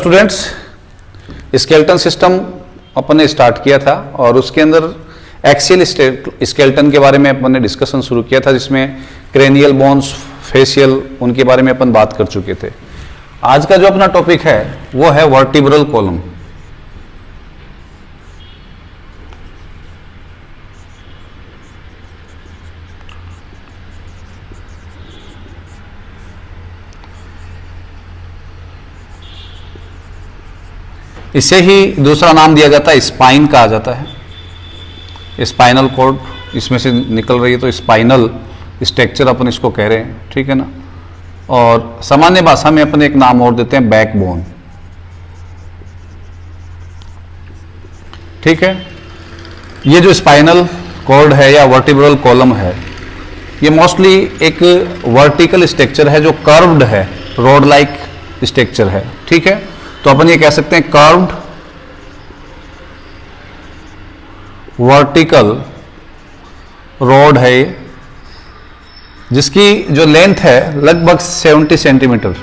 Students, skeleton system अपन ने start किया था और उसके अंदर एक्सियल स्केलेटन के बारे में अपन ने डिस्कशन शुरू किया था, जिसमें क्रेनियल बोन्स, फेशियल, उनके बारे में अपन बात कर चुके थे। आज का जो अपना टॉपिक है वो है वर्टिब्रल कॉलम। इसे ही दूसरा नाम दिया जाता है, स्पाइन कहा जाता है। स्पाइनल कॉर्ड इसमें से निकल रही है तो स्पाइनल स्ट्रक्चर अपन इसको कह रहे हैं, ठीक है ना। और सामान्य भाषा में अपन एक नाम और देते हैं, बैकबोन, ठीक है। ये जो स्पाइनल कॉर्ड है या वर्टिब्रल कॉलम है, ये मोस्टली एक वर्टिकल स्ट्रक्चर है जो कर्व्ड है, रॉड लाइक स्ट्रक्चर है, ठीक है। तो अपन ये कह सकते हैं कर्व्ड वर्टिकल रॉड है, जिसकी जो लेंथ है लगभग 70 centimetre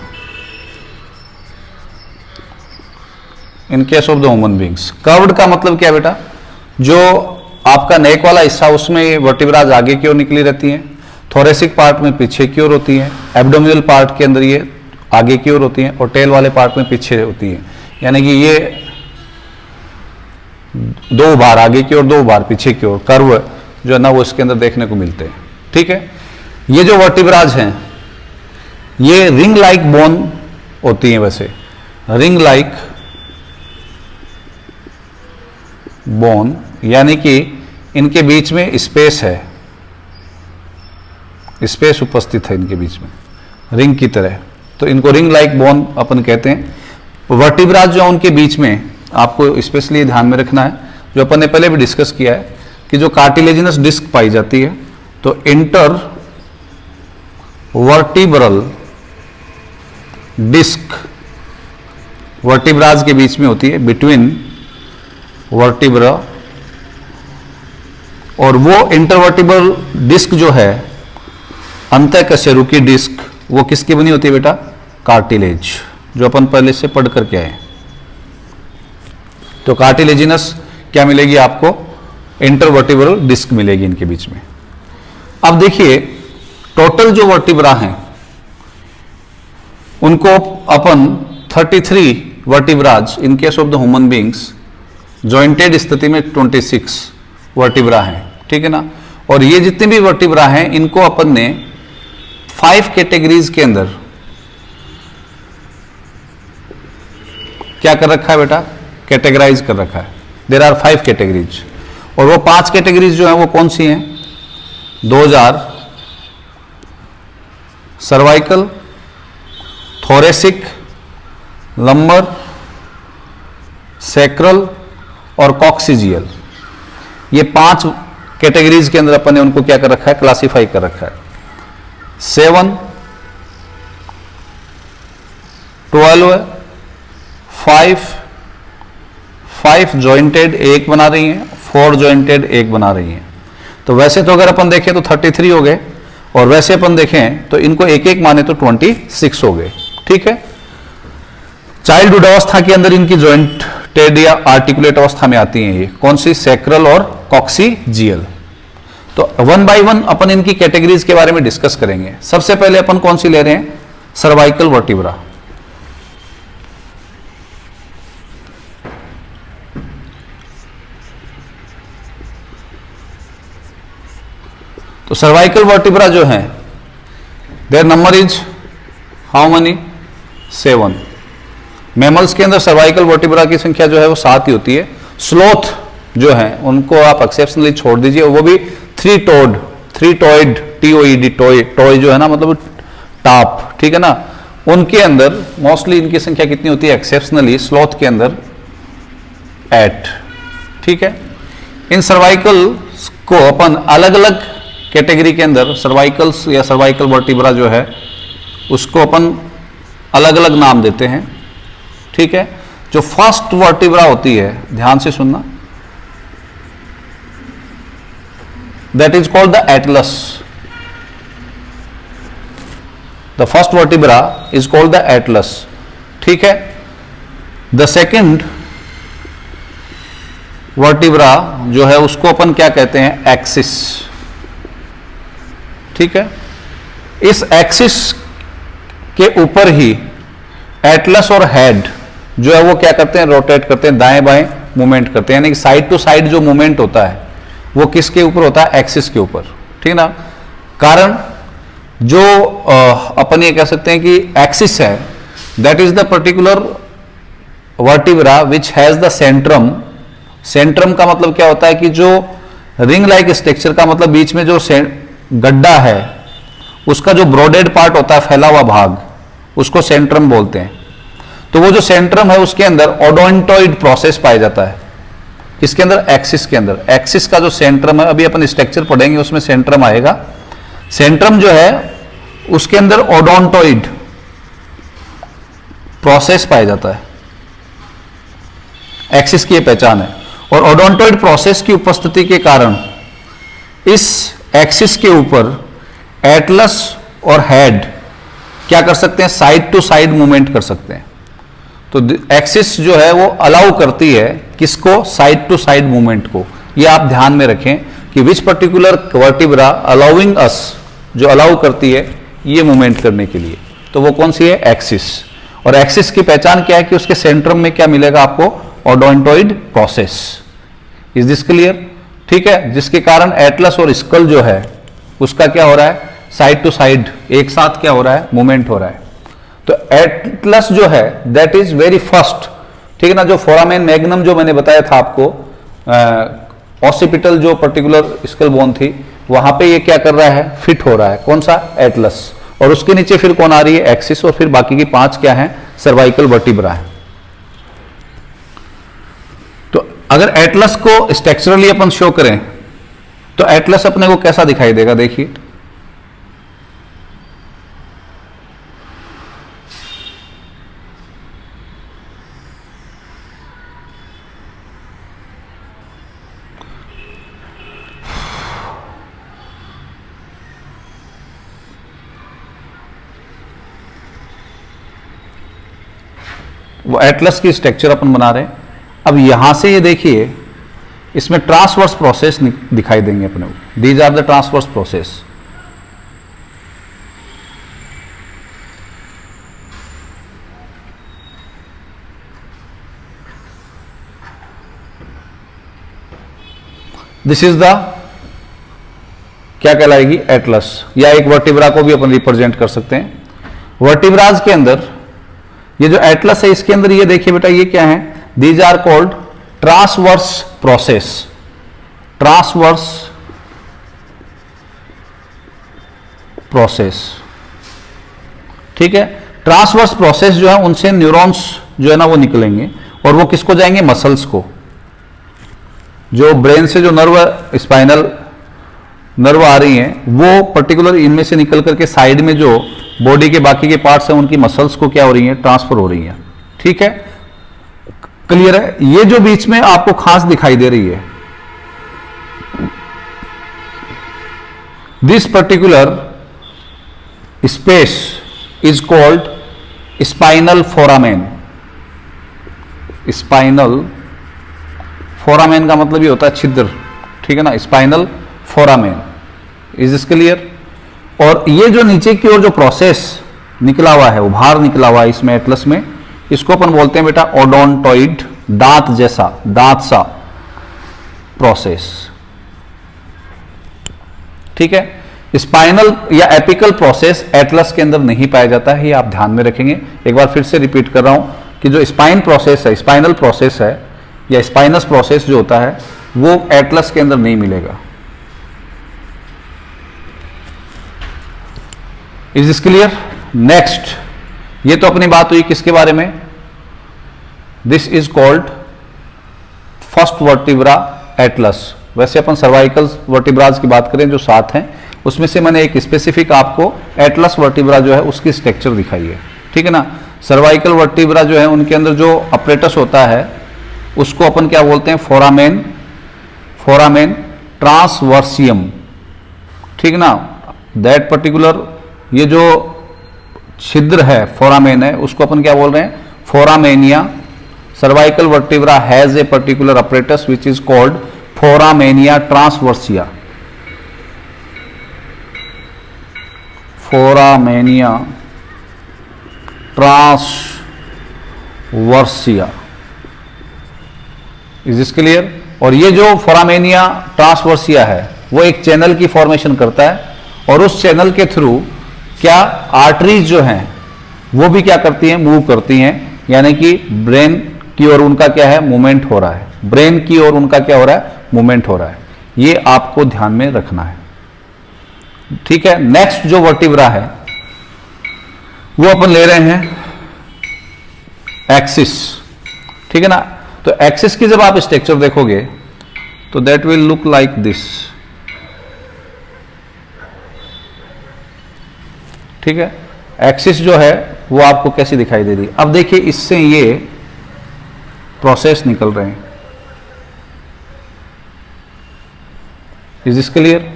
in case of the human beings. Curved का मतलब क्या है बेटा, जो आपका नेक वाला हिस्सा उसमें ये वर्टिब्राज आगे की ओर निकली रहती हैं, थोरेसिक पार्ट में पीछे की ओर होती हैं, एब्डोमिनल पार्ट के अंदर ये आगे की ओर होती हैं और टेल वाले पार्ट में पीछे होती हैं। यानी कि ये दो बार आगे की ओर, दो बार पीछे की ओर कर्व जो है ना वो इसके अंदर देखने को मिलते हैं, ठीक है। ये जो वर्टिब्राज हैं ये रिंग लाइक बोन होती हैं, वैसे रिंग लाइक बोन, यानी कि इनके बीच में स्पेस है, स्पेस उपस्थित है इनके बीच में रिंग की तरह, तो इनको रिंग लाइक बोन अपन कहते हैं। वर्टिब्राज जो उनके बीच में आपको स्पेशली ध्यान में रखना है, जो अपन ने पहले भी डिस्कस किया है कि जो कार्टिलेजिनस डिस्क पाई जाती है तो इंटर वर्टिब्रल डिस्क वर्टिब्राज के बीच में होती है, बिटवीन वर्टिब्रा, और वो इंटरवर्टिब्रल डिस्क जो है अंतःकशेरुकी डिस्क, वो किसकी बनी होती है बेटा, कार्टिलेज, जो अपन पहले से पढ़ करके आए। तो कार्टिलेजिनस क्या मिलेगी आपको, इंटरवर्टिब्रल डिस्क मिलेगी इनके बीच में। अब देखिए टोटल जो वर्टिब्रा हैं उनको अपन 33 vertebrae in case of the human beings, jointed स्थिति में 26 वर्टिब्रा हैं, ठीक है ना। और ये जितने भी वर्टिब्रा हैं इनको अपन ने 5 कैटेगरीज के अंदर क्या कर रखा है बेटा, कैटेगराइज कर रखा है। देयर आर 5 कैटेगरीज, और वो 5 कैटेगरीज जो हैं वो कौन सी हैं, 2000 सर्वाइकल, थोरेसिक, लंबर, सैक्रल और कॉक्सिजियल। ये 5 कैटेगरीज के अंदर अपन ने उनको क्या कर रखा है, क्लासिफाई कर रखा है। 7, 12, 5 जॉइंटेड एक बना रही हैं, 4 जॉइंटेड एक बना रही हैं। तो वैसे तो अगर अपन देखें तो 33 हो गए, और वैसे अपन देखें तो इनको एक एक माने तो 26 हो गए, ठीक है। चाइल्डहुड अवस्था के अंदर इनकी जॉइंटेड या आर्टिकुलेट अवस्था में आती हैं, ये कौन सी, सैक्रल और कॉक्सिजियल। तो 1 बाय 1 अपन इनकी कैटेगरीज के बारे में डिस्कस करेंगे। सबसे पहले अपन कौन सी ले रहे हैं, सर्वाइकल वर्टिब्रा। तो सर्वाइकल वर्टिब्रा जो है, their number is how many, 7। Mammals के अंदर सर्वाइकल वर्टिब्रा की संख्या जो है वो 7 ही होती है। स्लोथ जो है उनको आप एक्सेप्शनली छोड़ दीजिए, वो भी 3 टॉयड, TOED, टॉय जो है ना मतलब टाप, ठीक है ना। उनके अंदर मोस्टली इनकी संख्या कितनी होती है, एक्सेप्शनली स्लोथ के अंदर 8, ठीक है। इन सर्वाइकल को अपन अलग अलग कैटेगरी के अंदर, सर्वाइकल्स या सर्वाइकल वर्टिब्रा जो है उसको अपन अलग अलग नाम देते हैं, ठीक है। जो फर्स्ट वर्टिब्रा होती है, ध्यान से सुनना, that is called the Atlas. The first vertebra is called the Atlas, ठीक है। द सेकेंड वर्टिब्रा जो है उसको अपन क्या कहते हैं, एक्सिस। ठीक है, इस एक्सिस के ऊपर ही एटलस और हेड जो है वो क्या करते हैं, रोटेट करते हैं, दाएं बाएं मूवमेंट करते हैं, यानी कि साइड टू साइड जो मूवमेंट होता है वो किसके ऊपर होता है, एक्सिस के ऊपर। ठीक ना, कारण जो अपन ये कह सकते हैं कि एक्सिस है, that is the particular vertebra which has the Centrum. Centrum का मतलब क्या होता है कि जो रिंग लाइक स्ट्रक्चर का मतलब बीच में जो गड्ढा है उसका जो ब्रॉडेड पार्ट होता है, फैला हुआ भाग, उसको सेंट्रम बोलते हैं। तो वो जो सेंट्रम है उसके अंदर ओडोंटोइड प्रोसेस पाया जाता है। किसके अंदर, एक्सिस के अंदर। एक्सिस का जो सेंट्रम है, अभी अपन स्ट्रक्चर पढ़ेंगे उसमें सेंट्रम आएगा। सेंट्रम जो है उसके अंदर ओडोंटोइड प्रोसेस पाया जाता है। एक्सिस की पहचान है। और ओडोंटोइड प्रोसेस की उपस्थिति के कारण इस एक्सिस के ऊपर एटलस और हेड क्या कर सकते हैं, साइड टू साइड मूवमेंट कर सकते हैं। तो एक्सिस जो है वो अलाउ करती है किसको, साइड टू साइड मूवमेंट को। ये आप ध्यान में रखें कि विच पर्टिकुलर वर्टिब्रा अलाउइंग अस, जो अलाउ करती है ये मूवमेंट करने के लिए, तो वो कौन सी है, एक्सिस। और एक्सिस की पहचान क्या है कि उसके सेंट्रम में क्या मिलेगा आपको, ओडोंटोइड प्रोसेस। Is this clear? ठीक है, जिसके कारण एटलस और स्कल जो है उसका क्या हो रहा है, साइड टू साइड एक साथ क्या हो रहा है, मूवमेंट हो रहा है। तो एटलस जो है दैट इज वेरी फर्स्ट, ठीक है ना, जो फोरामेन मैग्नम जो मैंने बताया था आपको, ऑसिपिटल जो पर्टिकुलर स्कल बोन थी, वहां पे ये क्या कर रहा है, फिट हो रहा है। कौन सा, एटलस। और उसके नीचे फिर कौन आ रही है, एक्सिस। और फिर बाकी की 5 क्या है, सर्वाइकल वर्टिब्रा है। तो अगर एटलस को स्ट्रक्चरली अपन शो करें तो एटलस अपने को कैसा दिखाई देगा, देखिए। वो एटलस की स्ट्रक्चर अपन बना रहे हैं। अब यहां से ये देखिए, इसमें ट्रांसवर्स प्रोसेस दिखाई देंगे अपने को। These are the transverse process. This is the क्या कहलाएगी, एटलस। या एक वर्टिब्रा को भी अपन रिप्रेजेंट कर सकते हैं। वर्टिब्राज के अंदर ये जो एटलस है, इसके अंदर ये देखिए बेटा, ये क्या है, these are called transverse process. Transverse process, ठीक है। ट्रांसवर्स प्रोसेस जो है उनसे न्यूरॉन्स जो है ना वो निकलेंगे, और वो किसको जाएंगे, मसल्स को। जो ब्रेन से जो नर्व, स्पाइनल नर्व आ रही हैं, वो पर्टिकुलर इनमें से निकल करके साइड में जो बॉडी के बाकी के पार्ट्स हैं उनकी मसल्स को क्या हो रही हैं, ट्रांसफर हो रही हैं। ठीक है, क्लियर है। ये जो बीच में आपको खास दिखाई दे रही है, this particular space is called spinal foramen. Spinal foramen का मतलब ये होता है छिद्र, ठीक है ना, spinal foramen. Is this clear? और ये जो नीचे की ओर जो प्रोसेस निकला हुआ है, वो बाहर निकला हुआ है इसमें एटलस में, इसको अपन बोलते हैं बेटा ओडोंटोइड, दांत जैसा, दांत सा प्रोसेस। ठीक है, स्पाइनल या एपिकल प्रोसेस एटलस के अंदर नहीं पाया जाता है, ये आप ध्यान में रखेंगे। एक बार फिर से रिपीट कर रहा हूं कि जो स्पाइन प्रोसेस है, स्पाइनल प्रोसेस है या स्पाइनस प्रोसेस जो होता है, वो एटलस के अंदर नहीं मिलेगा। Is this clear? नेक्स्ट, ये तो अपनी बात हुई किसके बारे में, this is called first vertebra Atlas. वैसे अपन सर्वाइकल वर्टिब्राज की बात करें जो 7 हैं, उसमें से मैंने एक स्पेसिफिक आपको एटलस वर्टिब्रा जो है उसकी स्ट्रक्चर दिखाई है। ठीक है ना, सर्वाइकल वर्टिब्रा जो है उनके अंदर जो अपरेटस होता है उसको अपन क्या बोलते हैं, फोरामेन, फोरामेन ट्रांसवर्सियम। ठीक ना, दैट पर्टिकुलर ये जो छिद्र है फोरामेन है, उसको अपन क्या बोल रहे हैं, फोरामेनिया cervical vertebra has a particular apparatus which is called foramina transversa. Foramina transversa. Is this clear? और ये जो फोरामेनिया ट्रांसवर्सिया है वो एक चैनल की फॉर्मेशन करता है, और उस चैनल के थ्रू क्या आर्टरीज जो हैं वो भी क्या करती हैं, मूव करती हैं, यानी कि ब्रेन की ओर उनका क्या है, मूवमेंट हो रहा है, ब्रेन की ओर उनका क्या हो रहा है, मूवमेंट हो रहा है। ये आपको ध्यान में रखना है, ठीक है। नेक्स्ट जो वर्टिब्रा है वो अपन ले रहे हैं एक्सिस, ठीक है ना। तो एक्सिस की जब आप स्ट्रक्चर देखोगे तो that will look like this, ठीक है। एक्सिस जो है वो आपको कैसी दिखाई दे रही है। अब देखिए इससे ये प्रोसेस निकल रहे हैं। Is this clear?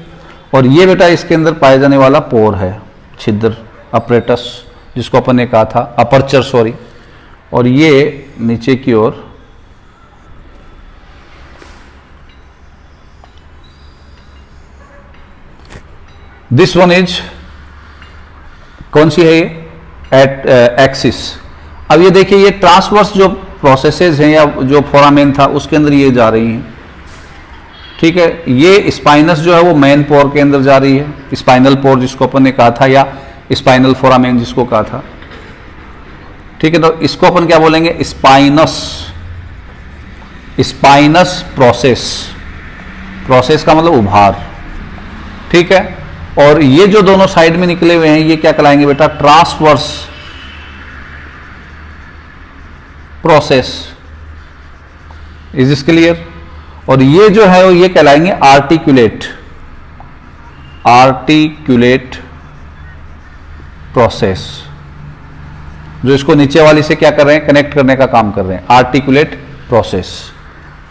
और ये बेटा इसके अंदर पाए जाने वाला पोर है, छिद्र, अपरेटस, जिसको अपन ने कहा था अपर्चर, सॉरी। और ये नीचे की ओर दिस वन इज, कौन सी है ये, एट एक्सिस। अब ये देखिए ये ट्रांसवर्स जो प्रोसेसेस हैं या जो फोरामेन था उसके अंदर ये जा रही हैं, ठीक है। ये स्पाइनस जो है वो मेन पोर के अंदर जा रही है, स्पाइनल पोर जिसको अपन ने कहा था, या स्पाइनल फोरामेन जिसको कहा था, ठीक है। तो इसको अपन क्या बोलेंगे, स्पाइनस, स्पाइनस प्रोसेस, प्रोसेस का मतलब उभार, ठीक है। और ये जो दोनों साइड में निकले हुए हैं ये क्या कहलाएंगे बेटा, transverse process. Is this clear? और ये जो है ये कहलाएंगे आर्टिकुलेट, आर्टिकुलेट प्रोसेस, जो इसको नीचे वाली से क्या कर रहे हैं, कनेक्ट करने का काम कर रहे हैं, आर्टिकुलेट प्रोसेस।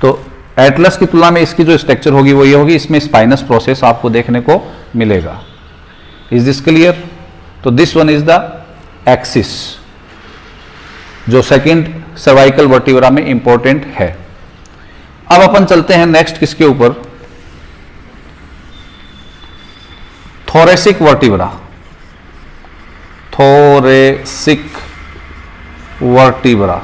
तो एटलस की तुलना में इसकी जो स्ट्रक्चर होगी वो ये होगी, इसमें स्पाइनस प्रोसेस आपको देखने को मिलेगा। Is this clear? तो this one is the axis, जो सेकंड सर्वाइकल वर्टिब्रा में इंपॉर्टेंट है। अब अपन चलते हैं नेक्स्ट किसके ऊपर, थोरेसिक वर्टिब्रा, थोरेसिक वर्टिब्रा।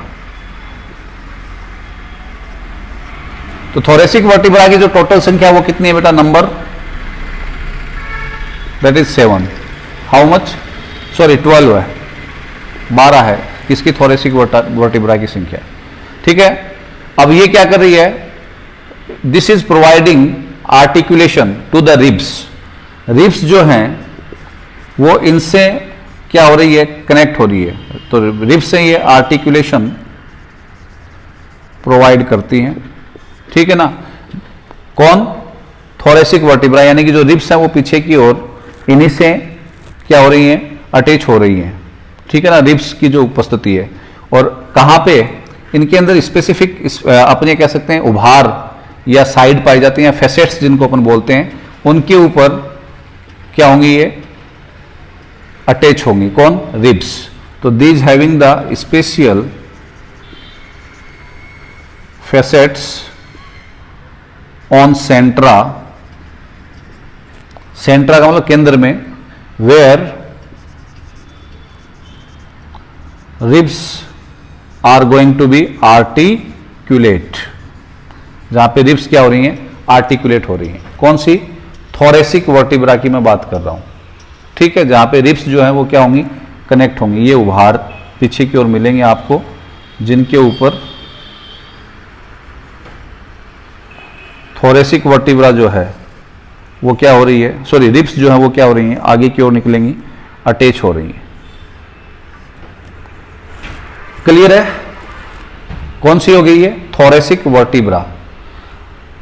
तो थोरेसिक वर्टिब्रा की जो टोटल संख्या है वो कितनी है बेटा, number, that is 7। How much, sorry 12 है, 12 है किसकी, थोरेसिक वर्टिब्रा की संख्या, ठीक है। अब ये क्या कर रही है, this is providing articulation to the ribs. Ribs जो हैं वो इनसे क्या हो रही है, कनेक्ट हो रही है। तो रिब्स से ये आर्टिकुलेशन प्रोवाइड करती हैं, ठीक है ना। कौन, थोरेसिक वर्टिब्रा, यानी कि जो रिब्स हैं वो पीछे की ओर इन्हीं से क्या हो रही हैं, अटैच हो रही हैं, ठीक है ना, रिब्स की जो उपस्थिति है। और कहाँ पे, इनके अंदर स्पेसिफिक अपने कह सकते हैं उभार या साइड पाई जाती हैं, फेसेट्स जिनको अपन बोलते हैं, उनके ऊपर क्या होंगी, ये अटैच होंगी, कौन, रिब्स। तो these having the special facets on centra, centra का मतलब केंद्र में, where ribs are going to be articulate, जहां पे रिब्स क्या हो रही हैं, आर्टिकुलेट हो रही हैं। कौन सी, थोरेसिक वर्टिब्रा की मैं बात कर रहा हूं, ठीक है। जहां पे रिब्स जो है वो क्या होंगी, कनेक्ट होंगी। ये उभार पीछे की ओर मिलेंगे आपको, जिनके ऊपर थोरेसिक वर्टिब्रा जो है वो क्या हो रही है, सॉरी रिब्स जो है वो क्या हो रही हैं, आगे की ओर निकलेंगी, अटैच हो रही हैं। क्लियर है? कौन सी हो गई है, थोरेसिक वर्टिब्रा।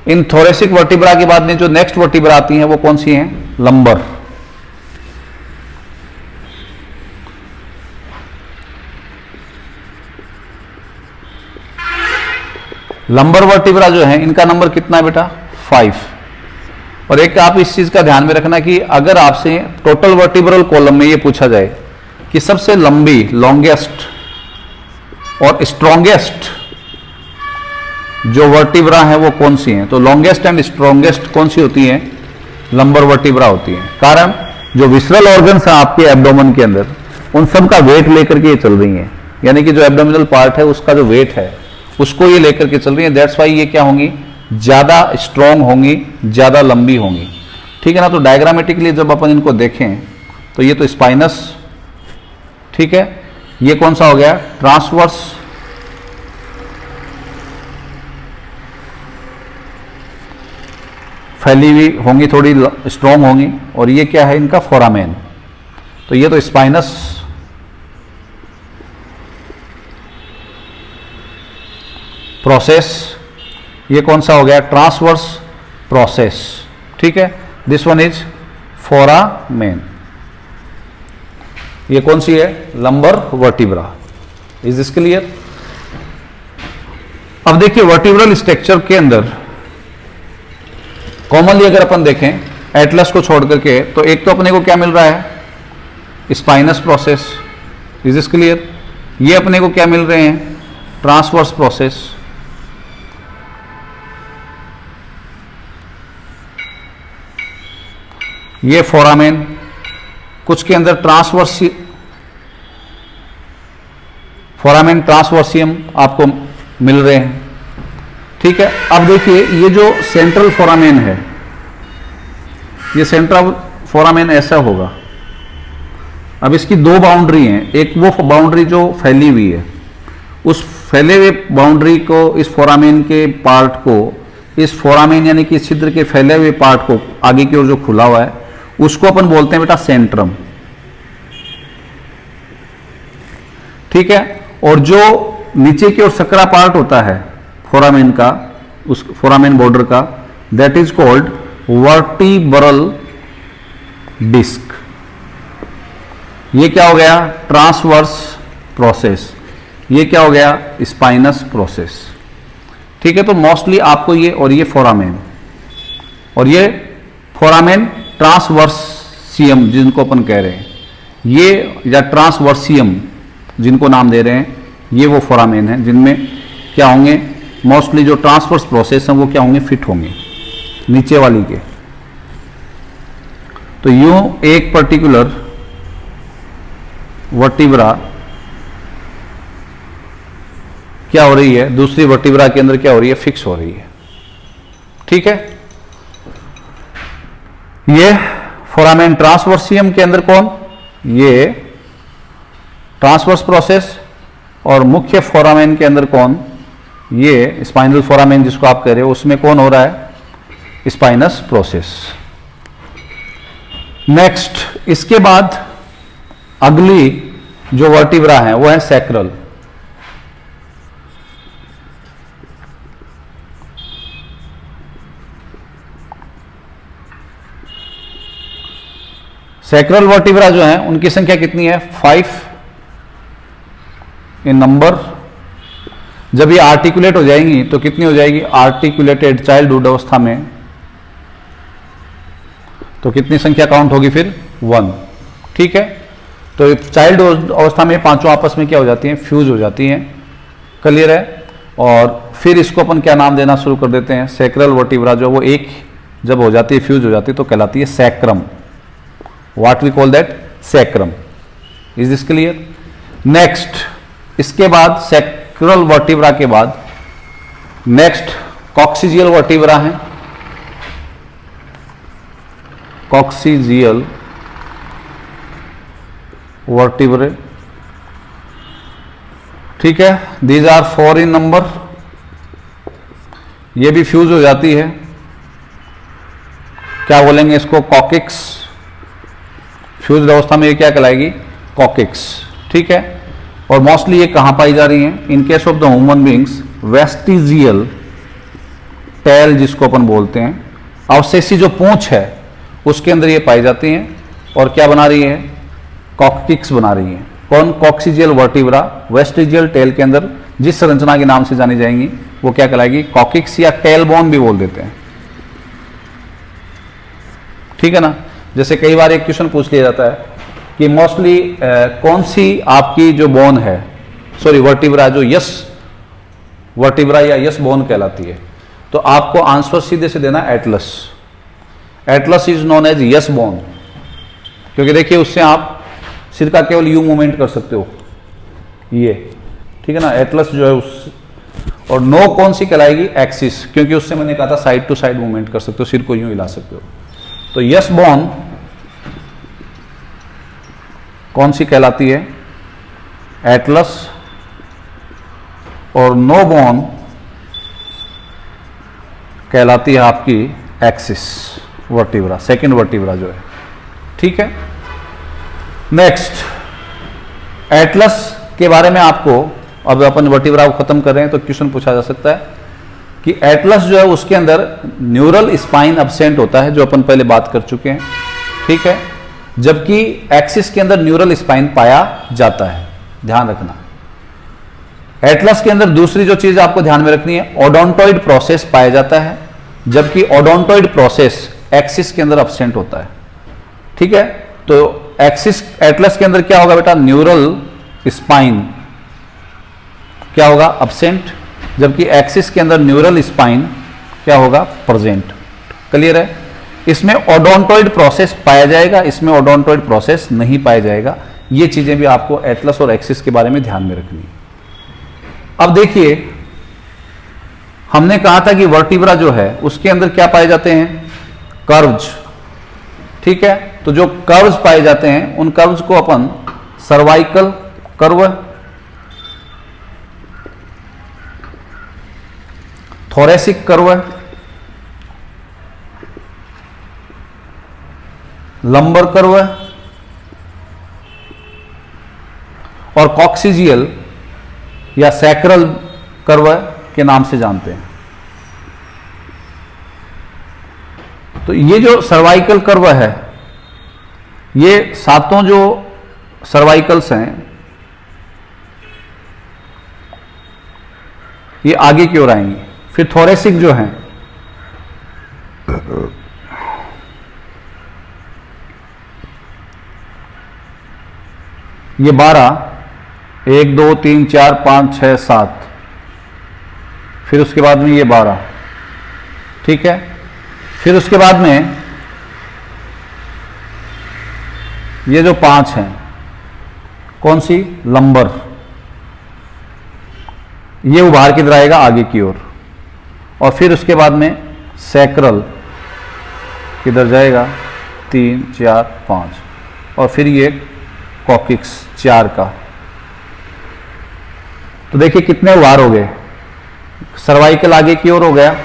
इन थोरेसिक वर्टिब्रा के बाद में जो नेक्स्ट वर्टिब्रा आती हैं वो कौन सी हैं, लंबर। लंबर वर्टिब्रा जो है इनका नंबर कितना है बेटा, 5। और एक आप इस चीज का ध्यान में रखना कि अगर आपसे टोटल वर्टिब्रल कॉलम में ये पूछा जाए कि सबसे लंबी, लॉन्गेस्ट और स्ट्रॉन्गेस्ट जो वर्टिब्रा है वो कौन सी हैं? तो लॉन्गेस्ट एंड स्ट्रॉन्गेस्ट कौन सी होती हैं? लंबर वर्टिब्रा होती है। कारण जो विसरल ऑर्गन्स हैं आपके एब्डोमेन के अंदर, उन सब का वेट लेकर के ये चल रही हैं, यानी कि जो एब्डोमिनल पार्ट है उसका जो वेट है उसको ये लेकर के चल रही है। दैट्स वाई ये क्या होंगी? ज्यादा स्ट्रॉन्ग होंगी, ज्यादा लंबी होंगी, ठीक है ना। तो डायग्रामेटिकली जब अपन इनको देखें तो ये तो स्पाइनस, ठीक है, ये कौन सा हो गया? ट्रांसवर्स, फैली हुई होंगी, थोड़ी स्ट्रॉन्ग होंगी, और ये क्या है इनका? फोरामेन। तो ये तो स्पाइनस, प्रोसेस, ये कौन सा हो गया? ट्रांसवर्स प्रोसेस, ठीक है। This one is foramen. ये कौन सी है? Lumbar vertebra. Is this clear? अब देखिए वर्टिब्रल स्ट्रक्चर के अंदर कॉमनली अगर अपन देखें एटलस को छोड़ करके, तो एक तो अपने को क्या मिल रहा है? Spinous process. Is this clear? ये अपने को क्या मिल रहे हैं? Transverse process. ये फोरामेन, कुछ के अंदर फोरामेन ट्रांसवर्सियम आपको मिल रहे हैं, ठीक है। अब देखिए ये जो सेंट्रल फोरामेन है, ये सेंट्रल फोरामेन ऐसा होगा। अब इसकी दो बाउंड्री हैं, एक वो बाउंड्री जो फैली हुई है, उस फैले हुए बाउंड्री को, इस फोरामेन के पार्ट को, इस फोरामेन यानी कि छिद्र के फैले हुए पार्ट को आगे की ओर जो खुला हुआ है उसको अपन बोलते हैं बेटा सेंट्रम, ठीक है। और जो नीचे की ओर सकरा पार्ट होता है फोरामेन का, उस फोरामेन बॉर्डर का, that is called vertebral disc. ये क्या हो गया? Transverse process. ये क्या हो गया? स्पाइनस प्रोसेस, ठीक है। तो मोस्टली आपको ये, और ये फोरामेन, और ये फोरामेन ट्रांसवर्सियम जिनको अपन कह रहे हैं, ये या ट्रांसवर्सियम जिनको नाम दे रहे हैं, ये वो फोरामेन है जिनमें क्या होंगे? मोस्टली जो ट्रांसवर्स प्रोसेस हैं वो क्या होंगे? फिट होंगे नीचे वाली के। तो यूं एक पर्टिकुलर वर्टिब्रा क्या हो रही है? दूसरी वर्टिब्रा के अंदर क्या हो रही है? फिक्स हो रही है, ठीक है। ये फोरामेन ट्रांसवर्सियम के अंदर कौन? ये ट्रांसवर्स प्रोसेस। और मुख्य फोरामेन के अंदर कौन? ये स्पाइनल फोरामेन जिसको आप कह रहे हो, उसमें कौन हो रहा है? Spinous process. नेक्स्ट, इसके बाद अगली जो वर्टिब्रा है वो है सैक्रल। सैक्रल वर्टिब्रा जो है उनकी संख्या कितनी है? 5 इन नंबर। जब ये आर्टिकुलेट हो जाएंगी तो कितनी हो जाएगी? आर्टिकुलेटेड चाइल्डहुड अवस्था में तो कितनी संख्या काउंट होगी फिर? 1, ठीक है। तो चाइल्ड अवस्था में पांचों आपस में क्या हो जाती हैं? फ्यूज हो जाती हैं, क्लियर है। और फिर इसको अपन क्या नाम देना शुरू कर देते हैं? सैक्रल वर्टिब्रा जो वो एक जब हो जाती है, फ्यूज हो जाती है, तो कहलाती है sacrum. What we call that? Sacrum. Is this clear? Next, इसके बाद सैक्रल वर्टिब्रा के बाद नेक्स्ट कॉक्सिजियल वर्टिब्रा है। कॉक्सिजियल वर्टिब्रे, ठीक है। These are 4 in number. ये भी फ्यूज हो जाती है, क्या बोलेंगे इसको? कॉकिक्स। फ्यूज अवस्था में ये क्या कहलाएगी? कॉकिक्स, ठीक है। और मोस्टली ये कहां पाई जा रही हैं? In case of the human beings vestigial tail जिसको अपन बोलते हैं, अवशेषी जो पूंछ है उसके अंदर ये पाई जाती हैं। और क्या बना रही है? कॉकिक्स बना रही है। कौन? कॉक्सिजियल वर्टिब्रा वेस्टिजियल टेल के अंदर जिस संरचना के नाम से जानी जाएंगी वो क्या कहलाएगी? कॉकिक्स या टेल बोन भी बोल देते हैं, ठीक है ना। जैसे कई बार एक क्वेश्चन पूछ लिया जाता है कि मोस्टली कौन सी आपकी जो बोन है, सॉरी वर्टिब्रा जो यस वर्टिब्रा या यस बोन कहलाती है। तो आपको आंसर सीधे से देना atlas. Atlas is known as yes bone, क्योंकि देखिए उससे आप सिर का केवल यू मूवमेंट कर सकते हो, ये ठीक है ना। एटलस जो है उस, और नो कौन सी कहलाएगी, एक्सिस, क्योंकि उससे मैंने कहा था साइड टू साइड मूवमेंट कर सकते हो, सिर को यूं हिला सकते हो। तो यस बोन कौन सी कहलाती है, एटलस, और नो बोन कहलाती है आपकी एक्सिस वर्टिब्रा, सेकंड वर्टिब्रा जो है, ठीक है। नेक्स्ट, एटलस के बारे में आपको, अब अपन वर्टिब्रा को खत्म कर रहे हैं तो क्वेश्चन पूछा जा सकता है कि एटलस जो है उसके अंदर न्यूरल स्पाइन एब्सेंट होता है, जो अपन पहले बात कर चुके हैं, ठीक है, जबकि एक्सिस के अंदर न्यूरल स्पाइन पाया जाता है, ध्यान रखना। एटलस के अंदर दूसरी जो चीज आपको ध्यान में रखनी है, ओडोंटोइड प्रोसेस पाया जाता है, जबकि ओडोंटोइड प्रोसेस एक्सिस के अंदर एब्सेंट होता है, ठीक है। तो एक्सिस, एटलस के अंदर क्या होगा बेटा, न्यूरल स्पाइन क्या होगा, एब्सेंट, जबकि एक्सिस के अंदर न्यूरल स्पाइन क्या होगा, प्रेजेंट। क्लियर है। इसमें ओडोंटोइड प्रोसेस पाया जाएगा, इसमें ओडोंटोइड प्रोसेस नहीं पाया जाएगा। ये चीजें भी आपको एटलस और एक्सिस के बारे में ध्यान में रखनी है। अब देखिए, हमने कहा था कि वर्टिब्रा जो है उसके अंदर क्या पाए जाते हैं, कर्व्स, ठीक है। तो जो कर्व्स पाए जाते हैं उन कर्व्स को अपन cervical curve, thoracic curve, lumbar curve और कॉक्सिजियल या सैक्रल कर्व के नाम से जानते हैं। तो ये जो सर्वाइकल कर्व है, ये सातों जो सर्वाइकल्स हैं ये आगे की ओर आएंगे। फिर थोरेसिक जो है, ये 12, 1 2 3 4 5 6 7, फिर उसके बाद में ये 12, ठीक है। फिर उसके बाद में ये जो 5 हैं, कौन सी, लंबर, ये उभार किधर आएगा, आगे की ओर। और फिर उसके बाद में सैक्रल किधर जाएगा, 3 4 5, और फिर ये कॉकिक्स 4 का। तो देखिए कितने उभार हो गए, सर्वाइकल आगे की ओर हो गया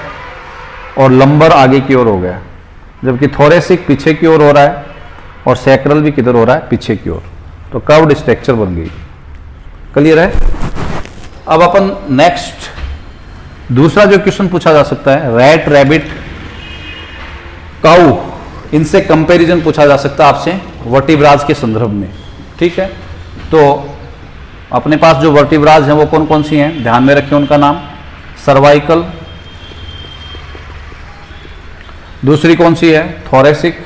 और लंबर आगे की ओर हो गया, जबकि थोरेसिक पीछे की ओर हो रहा है और सैक्रल भी किधर हो रहा है, पीछे की ओर। तो कर्व्ड स्ट्रक्चर बन गई। क्लियर है। अब अपन नेक्स्ट दूसरा जो क्वेश्चन पूछा जा सकता है, रैट, रैबिट, काऊ, इनसे कंपैरिजन पूछा जा सकता है आपसे वर्टिब्राज के संदर्भ में, ठीक है। तो अपने पास जो वर्टिब्राज हैं वो कौन कौन सी हैं, ध्यान में रखें उनका नाम, सर्वाइकल, दूसरी कौन सी है, थोरेसिक,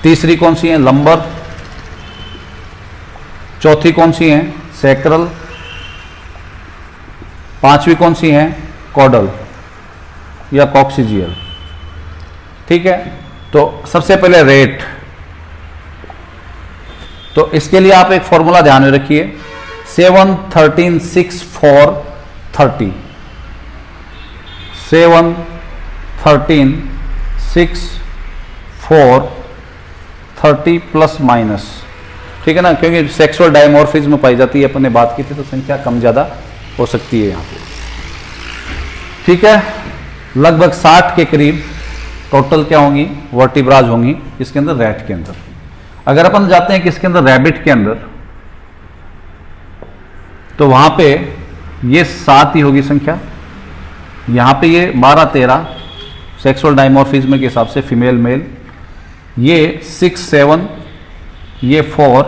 तीसरी कौन सी है, लंबर, चौथी कौन सी है, सैक्रल, पांचवी कौन सी है, कॉडल या कॉक्सिजियल, ठीक है। तो सबसे पहले रेट, तो इसके लिए आप एक फॉर्मूला ध्यान में रखिए, 7 13 6 4 30, 7 13 6 4 30 प्लस माइनस, ठीक है ना, क्योंकि सेक्सुअल डायमॉर्फिज्म पाई जाती है, अपन ने बात की थी, तो संख्या कम ज्यादा हो सकती है यहाँ पे, ठीक है। लगभग 60 के करीब टोटल क्या होंगी, वर्टिब्राज होंगी इसके अंदर, रैट के अंदर। अगर अपन जाते हैं किसके अंदर, रैबिट के अंदर, तो वहां पे ये 7 ही होगी संख्या, यहां पे ये 12 13 सेक्सुअल डायमॉर्फिज्म के हिसाब से फीमेल मेल, ये 6 7, ये 4,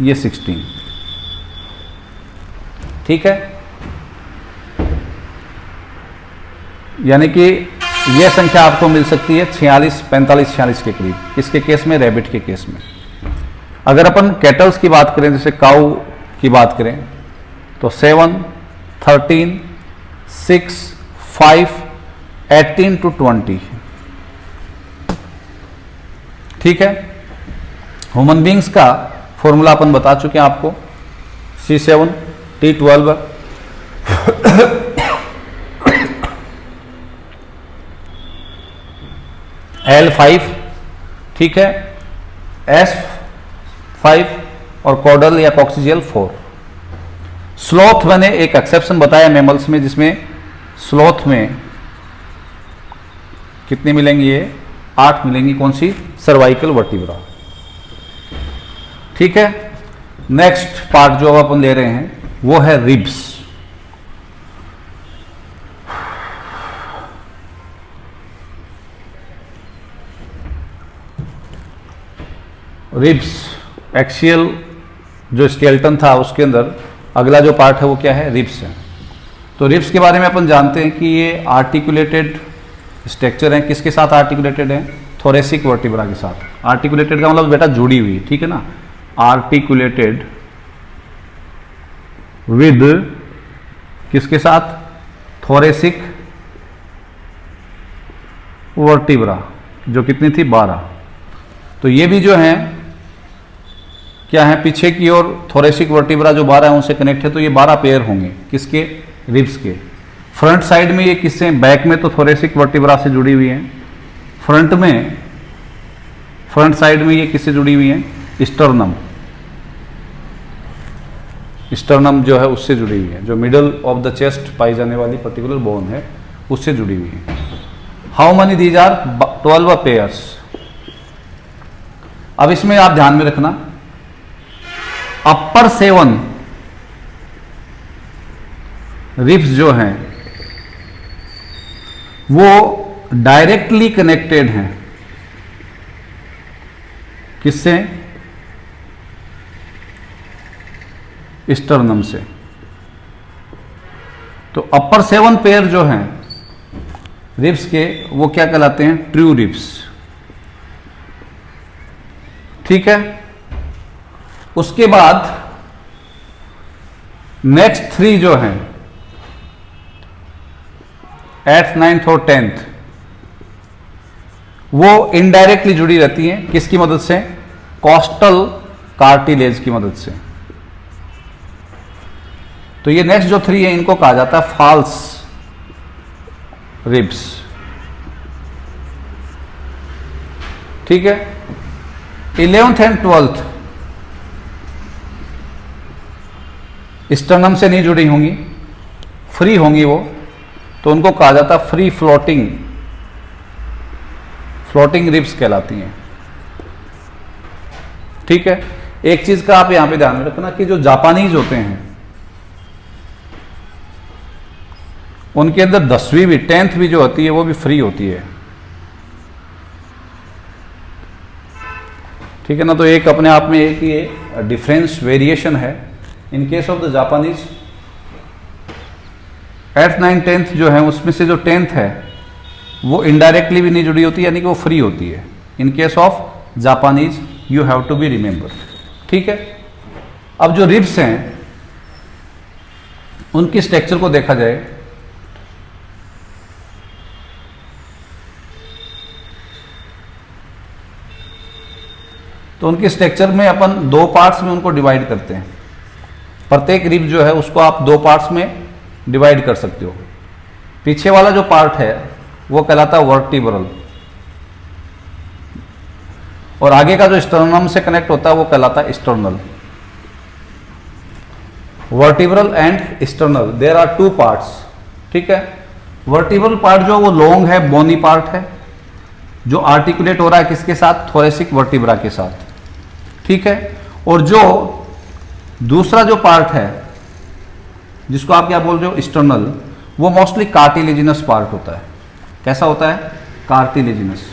ये 16, ठीक है। यानी कि यह संख्या आपको मिल सकती है 46 45 46 के करीब, इसके केस में, रैबिट के केस में। अगर अपन कैटल्स की बात करें, जैसे काऊ की बात करें, तो 7, 13, 6, 5, 18 to 20। ठीक है, ह्यूमन बींग्स का फॉर्मूला अपन बता चुके हैं आपको, C7, T12, L5, ठीक है, S5 और कॉडल या कॉक्सिजियल 4। स्लॉथ मैंने एक एक्सेप्शन बताया मैमल्स में, जिसमें स्लॉथ में कितनी मिलेंगी, ये 8 मिलेंगी। कौन सी? Cervical vertebra. ठीक है, नेक्स्ट पार्ट जो अब अपन ले रहे हैं वो है रिब्स। रिब्स एक्सियल जो स्केलेटन था उसके अंदर अगला जो पार्ट है वो क्या है? रिब्स है। तो रिब्स के बारे में अपन जानते हैं कि ये आर्टिकुलेटेड स्ट्रक्चर है। किसके साथ आर्टिकुलेटेड है? थोरेसिक वर्टिब्रा के साथ। आर्टिकुलेटेड का मतलब बेटा जुड़ी हुई, ठीक है ना, आर्टिकुलेटेड विद किसके साथ? थोरेसिक वर्टिब्रा, जो कितनी थी? 12। तो ये भी जो है क्या है? पीछे की ओर थोरेसिक वर्टिब्रा जो 12 है उनसे कनेक्ट है, तो ये 12 पेयर होंगे। किसके? रिब्स के। फ्रंट साइड में ये किससे? बैक में तो थोरेसिक वर्टिब्रा से जुड़ी हुई है, फ्रंट साइड में ये किससे जुड़ी हुई है? स्टर्नम। स्टर्नम जो है उससे जुड़ी हुई है, जो मिडल ऑफ द चेस्ट पाई जाने वाली पर्टिकुलर बोन है उससे जुड़ी हुई है। How many? These are 12 pairs. अब इसमें आप ध्यान में रखना, अपर 7 रिब्स जो हैं वो डायरेक्टली कनेक्टेड हैं। किससे? स्टर्नम से। तो अपर 7 पेयर जो हैं रिब्स के वो क्या कहलाते हैं? True ribs. ठीक है, उसके बाद नेक्स्ट 3 जो हैं 8th, 9th और 10th वो इनडायरेक्टली जुड़ी रहती हैं। किसकी मदद से? कॉस्टल कार्टिलेज की मदद से। तो ये नेक्स्ट जो 3 है इनको कहा जाता है फॉल्स रिब्स। ठीक है, 11th एंड 12th स्टर्नम से नहीं जुड़ी होंगी, फ्री होंगी वो, तो उनको कहा जाता है फ्री फ्लोटिंग रिब्स कहलाती हैं। ठीक है, एक चीज का आप यहां पे ध्यान में रखना कि जो जापानीज होते हैं उनके अंदर 10वीं भी 10th भी जो होती है वो भी फ्री होती है। ठीक है ना, तो एक अपने आप में एक ये डिफरेंस वेरिएशन है। In case of the Japanese 8th, 9th, 10th जो है उसमें से जो 10th है वो इनडायरेक्टली भी नहीं जुड़ी होती, यानी कि वो फ्री होती है। In case of Japanese you have to be remember. ठीक है, अब जो रिब्स हैं उनकी स्ट्रक्चर को देखा जाए तो उनके स्ट्रक्चर में अपन 2 पार्ट्स में उनको डिवाइड करते हैं। प्रत्येक रिब जो है उसको आप 2 पार्ट्स में डिवाइड कर सकते हो। पीछे वाला जो पार्ट है वो कहलाता है वर्टिब्रल, और आगे का जो स्टर्नम से कनेक्ट होता है वो कहलाता है sternal. Vertebral and sternal, there are 2 parts. ठीक है, वर्टिब्रल पार्ट जो वो लॉन्ग है, बोनी पार्ट है, जो आर्टिकुलेट हो रहा है किसके साथ? थोरेसिक वर्टिब्रा के साथ। ठीक है, और जो दूसरा जो पार्ट है जिसको आप क्या बोल रहे हो? स्टर्नल, वो मोस्टली कार्टिलेजिनस पार्ट होता है। कैसा होता है? कार्टिलेजिनस।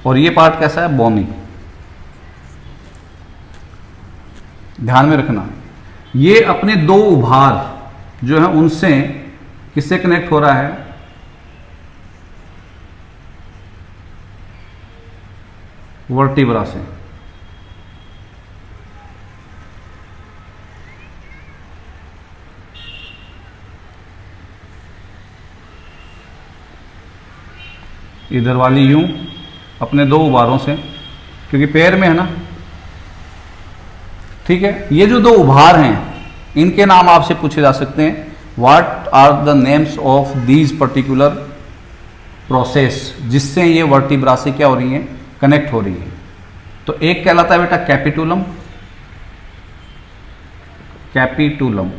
और ये पार्ट कैसा है? बोनी। ध्यान में रखना, ये अपने 2 उभार जो है उनसे किससे कनेक्ट हो रहा है? वर्टिब्रा से। इधर वाली यूं अपने दो उभारों से, क्योंकि पैर में है ना, ठीक है। ये जो दो उभार हैं इनके नाम आपसे पूछे जा सकते हैं, what are the names of these particular process, जिससे ये वर्टिब्रा से क्या हो रही हैं, कनेक्ट हो रही है। तो एक कहलाता है बेटा कैपिटुलम, कैपिटुलम,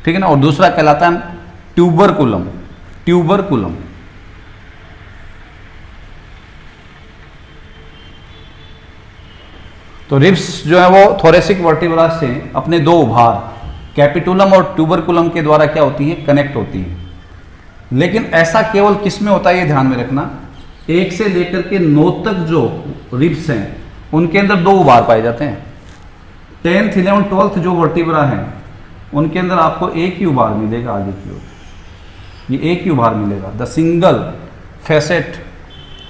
ठीक है ना, और दूसरा कहलाता है ट्यूबरकुलम, ट्यूबरकुलम। तो रिब्स जो है वो थोरेसिक वर्टिब्रा से अपने दो उभार कैपिटुलम और ट्यूबरकुलम के द्वारा क्या होती हैं, कनेक्ट होती हैं। लेकिन ऐसा केवल किस में होता है, ये ध्यान में रखना, 1 से लेकर के 9 तक जो रिब्स हैं उनके अंदर दो उभार पाए जाते हैं। 10th 11th 12th जो वर्टिब्रा हैं उनके अंदर आपको एक ही उभार मिलेगा आगे की ओर, ये एक ही उभार मिलेगा। द सिंगल फैसेट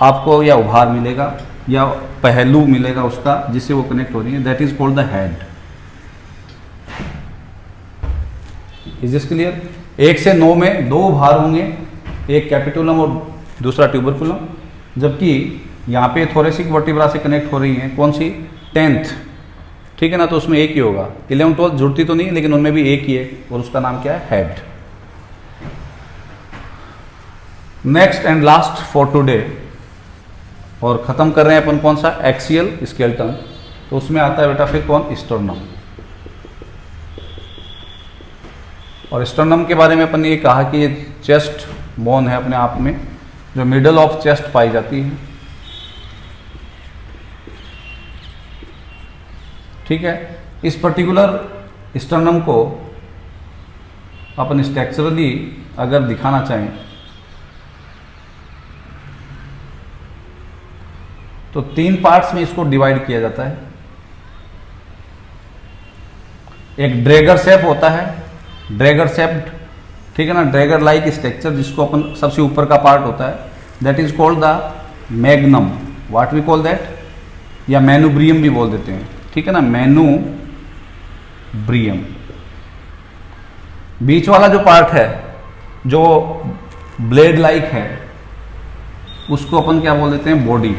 आपको या उभार मिलेगा या पहलू मिलेगा उसका जिससे वो कनेक्ट हो रही है, that is called the head. Is this clear? 1 से 9 में दो उभार होंगे, एक कैपिटुलम और दूसरा ट्यूबरकुलम, जबकि यहाँ पे थोरेसिक वर्टिब्रा से कनेक्ट हो रही है कौन सी, 10th, ठीक है ना, तो उसमें एक ही होगा। 11th 12th जुड़ती तो नहीं लेकिन उनमें भी एक ही है और उसका नाम क्या है, head. Next and last for today, और ख़त्म कर रहे हैं अपन कौन सा, एक्सियल स्केलेटन। तो उसमें आता है बेटा फिर कौन, स्टर्नम। और स्टर्नम के बारे में अपन ने ये कहा कि ये चेस्ट बोन है अपने आप में, जो मिडल ऑफ चेस्ट पाई जाती है, ठीक है। इस पर्टिकुलर स्टर्नम को अपन स्ट्रक्चरली अगर दिखाना चाहें तो 3 पार्ट्स में इसको डिवाइड किया जाता है। एक ड्रैगर शेप होता है, ड्रैगर शेप्ड, ठीक है ना, ड्रैगर लाइक स्ट्रक्चर जिसको अपन सबसे ऊपर का पार्ट होता है, that is called the magnum, what we call that, या मैनुब्रियम भी बोल देते हैं, ठीक है ना, मैनुब्रियम। बीच वाला जो पार्ट है जो ब्लेड लाइक है उसको अपन क्या बोल देते हैं, बॉडी।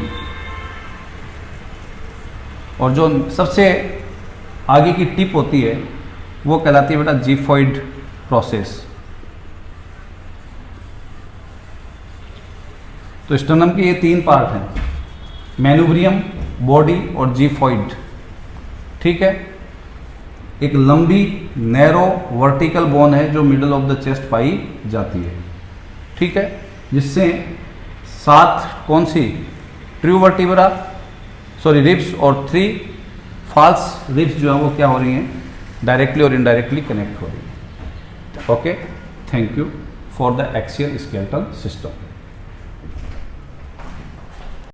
और जो सबसे आगे की टिप होती है वो कहलाती है बेटा जिफॉइड प्रोसेस। तो स्टर्नम के ये 3 पार्ट हैं, मैनुब्रियम, बॉडी और जिफॉइड, ठीक है। एक लंबी नैरो वर्टिकल बोन है जो मिडल ऑफ द चेस्ट पाई जाती है, ठीक है, जिससे 7 कौन सी, ट्रू वर्टिब्रा, सॉरी रिब्स, और 3 फॉल्स रिब्स जो है वो क्या हो रही हैं, डायरेक्टली और इनडायरेक्टली कनेक्ट हो रही है। Okay, thank you for the axial skeletal system.